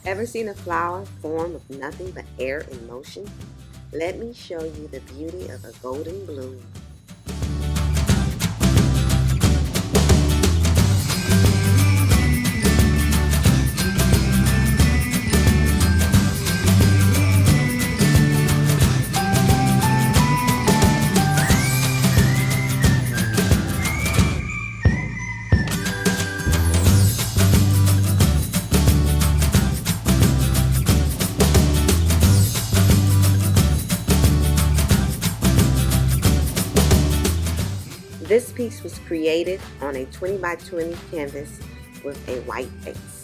Ever seen a flower form of nothing but air in motion? Let me show you the beauty of a golden bloom. This piece was created on a 20 by 20 canvas with a white base.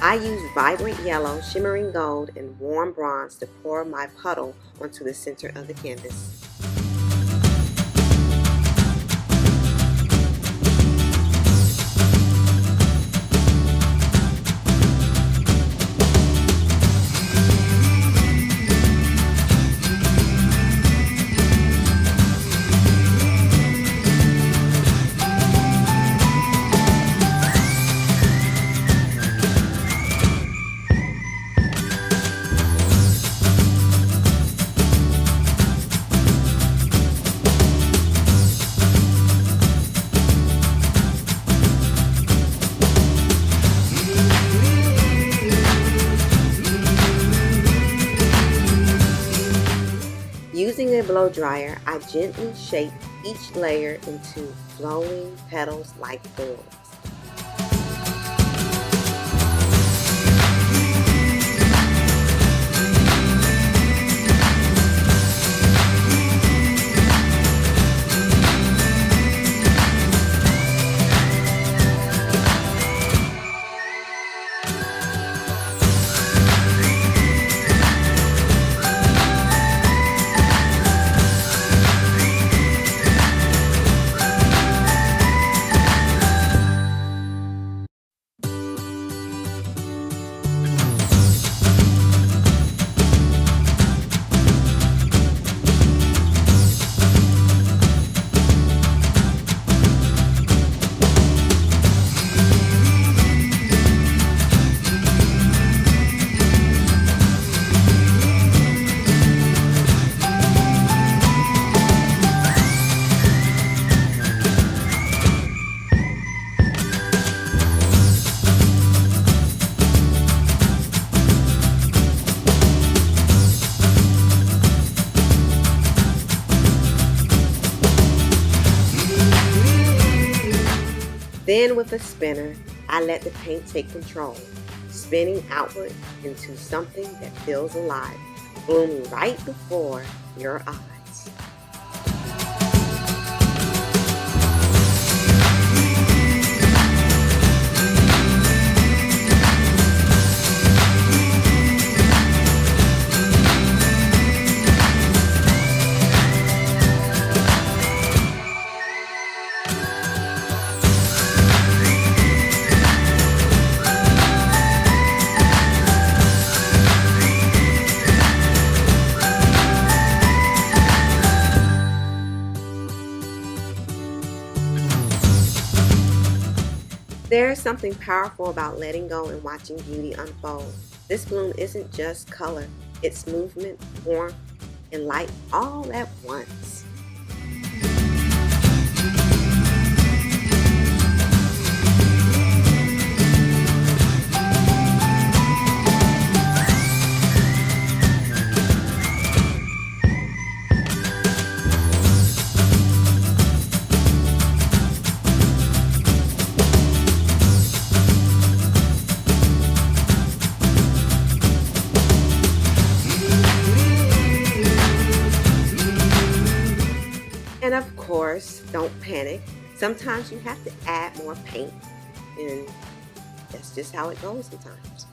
I use vibrant yellow, shimmering gold, and warm bronze to pour my puddle onto the center of the canvas. Using a blow dryer, I gently shape each layer into flowing petals-like forms. Then with a spinner, I let the paint take control, spinning outward into something that feels alive, blooming right before your eyes. There is something powerful about letting go and watching beauty unfold. This bloom isn't just color, it's movement, warmth, and light all at once. And of course, don't panic. Sometimes you have to add more paint, and that's just how it goes sometimes.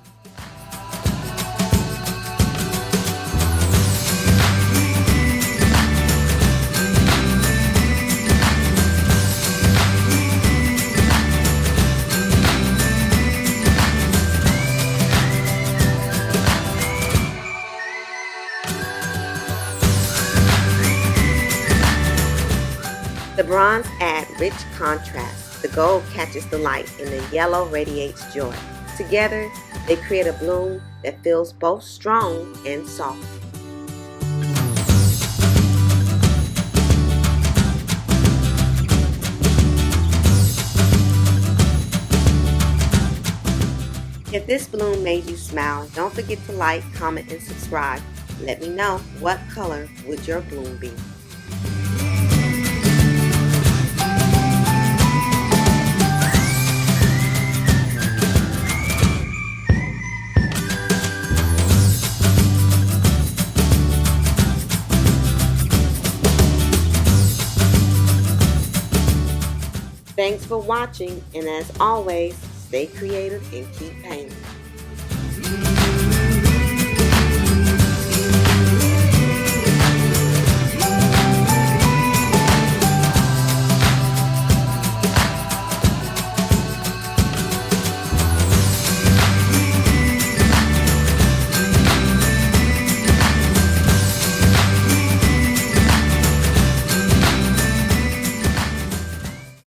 The bronze adds rich contrast, the gold catches the light, and the yellow radiates joy. Together, they create a bloom that feels both strong and soft. If this bloom made you smile, don't forget to like, comment, and subscribe. Let me know, what color would your bloom be? Thanks for watching, and as always, stay creative and keep painting.